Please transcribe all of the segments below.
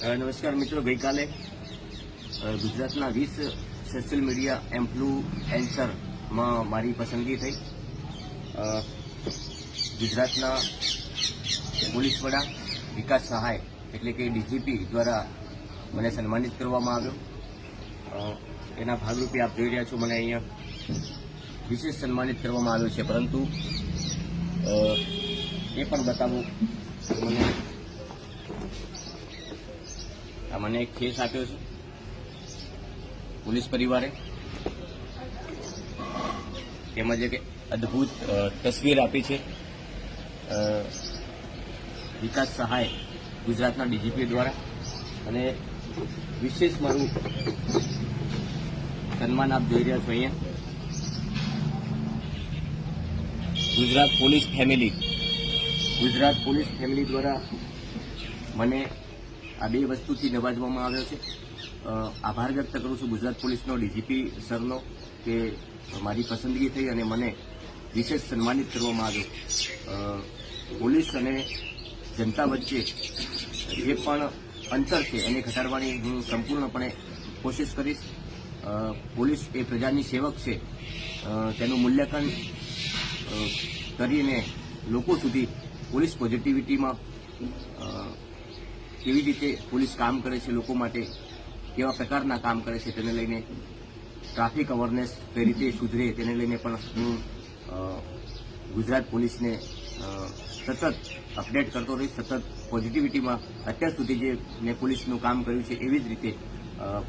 નમસ્કાર મિત્રો, ગઈકાલે ગુજરાતના 20 સોશિયલ મીડિયા ઇન્ફ્લુએન્સરમાં મારી પસંદગી થઈ. ગુજરાતના પોલીસ વડા વિકાસ સહાય એટલે કે ડીજીપી દ્વારા મને સન્માનિત કરવામાં આવ્યો. એના ભાગરૂપે આપ જોઈ રહ્યા છો, મને અહીંયા વિશેષ સન્માનિત કરવામાં આવ્યો છે. પરંતુ એ પણ બતાવું, મને એક કેસ આપ્યો છે પોલીસ પરિવારે, તેમજ એક અદ્ભુત તસવીર આપી છે વિકાસ સહાય ગુજરાતના ડીજીપી દ્વારા. અને વિશેષ મારું સન્માન આપ જોઈ રહ્યા છો અહીંયા. ગુજરાત પોલીસ ફેમિલી દ્વારા મને આ બે વસ્તુથી નવાજવામાં આવ્યો છે. આભાર વ્યક્ત કરું છું ગુજરાત પોલીસનો, ડીજીપી સરનો, કે મારી પસંદગી થઈ અને મને વિશેષ સન્માનિત કરવામાં આવ્યો. પોલીસ અને જનતા વચ્ચે જે પણ અંતર છે એને ઘટાડવાની હું સંપૂર્ણપણે કોશિશ કરીશ. પોલીસ એ પ્રજાની સેવક છે, તેનું મૂલ્યાંકન કરીને લોકો સુધી પોલીસ પોઝિટિવિટીમાં કેવી રીતે પોલીસ કામ કરે છે, લોકો માટે કેવા પ્રકારના કામ કરે છે, તેને લઈને ટ્રાફિક અવેરનેસ કઈ રીતે સુધરે તેને લઈને પણ હું ગુજરાત પોલીસને સતત અપડેટ કરતો રહીશ. સતત પોઝિટિવિટીમાં અત્યાર સુધી જે મેં પોલીસનું કામ કર્યું છે એવી જ રીતે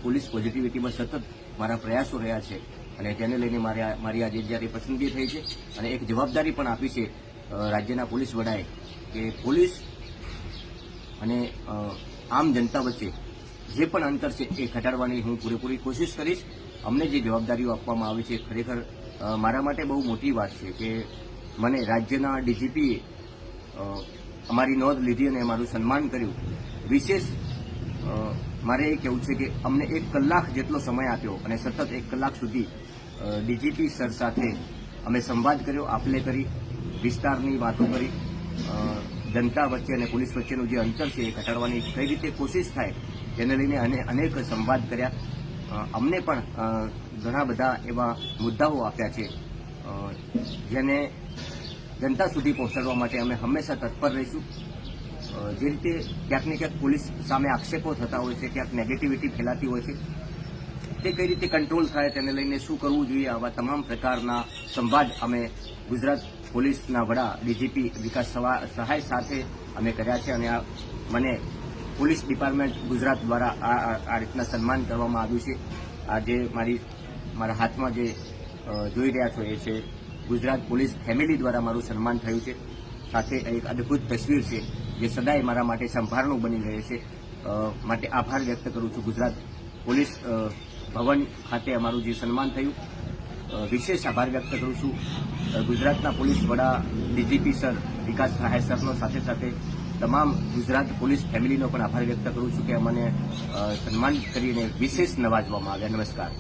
પોલીસ પોઝિટિવિટીમાં સતત મારા પ્રયાસો રહ્યા છે. અને તેને લઈને મારી આજે જ્યારે પસંદગી થઈ છે અને એક જવાબદારી પણ આપી છે રાજ્યના પોલીસ વડાએ કે પોલીસ અને આમ જનતા વચ્ચે જે પણ અંતર છે એ ઘટાડવાની હું પૂરેપૂરી કોશિશ કરીશ. અમને જે જવાબદારીઓ આપવામાં આવી છે, ખરેખર મારા માટે બહુ મોટી વાત છે કે મને રાજ્યના ડીજીપીએ અમારી નોંધ લીધી અને અમારું સન્માન કર્યું. વિશેષ મારે એ કહેવું છે કે અમને 1 કલાક જેટલો સમય આપ્યો અને સતત 1 કલાક સુધી ડીજીપી સર સાથે અમે સંવાદ કર્યો, આપલે કરી, વિસ્તારની વાતો કરી, જનતા વચ્ચે અને પોલીસ વચ્ચેનું જે અંતર છે એ ઘટાડવાની કઈ રીતે કોશિશ થાય તેને લઈને અનેક સંવાદ કર્યા. અમને પણ ઘણા બધા એવા મુદ્દાઓ આપ્યા છે જેને જનતા સુધી પહોંચાડવા માટે અમે હંમેશા તત્પર રહીશું. જે રીતે ક્યાંક ને ક્યાંક પોલીસ સામે આક્ષેપો થતા હોય છે, ક્યાંક નેગેટિવિટી ફેલાતી હોય છે, તે કઈ રીતે કંટ્રોલ થાય તેને લઈને શું કરવું જોઈએ, આવા તમામ પ્રકારના સંવાદ અમે ગુજરાત પોલીસના વડા ડીજીપી વિકાસ સહાય સાથે અમે કર્યા છે. અને મને પોલીસ ડિપાર્ટમેન્ટ ગુજરાત દ્વારા આ રીતના સન્માન કરવામાં આવ્યું છે. આજે મારા હાથમાં જે જોઈ રહ્યા છો એ છે ગુજરાત પોલીસ ફેમિલી દ્વારા મારું સન્માન થયું છે. સાથે એક અદ્ભુત તસવીર છે જે સદાય મારા માટે સંભારણું બની રહે છે. માટે આભાર વ્યક્ત કરું છું. ગુજરાત પોલીસ ભવન ખાતે અમારું જે સન્માન થયું, વિશેષ આભાર વ્યક્ત કરું છું ગુજરાતના પોલીસ વડા ડીજીપી સર વિકાસ સહાય સરનો, સાથે સાથે તમામ ગુજરાત પોલીસ ફેમિલીનો પણ આભાર વ્યક્ત કરું છું કે અમને સન્માનિત કરીને વિશેષ નવાજવામાં આવ્યા. નમસ્કાર.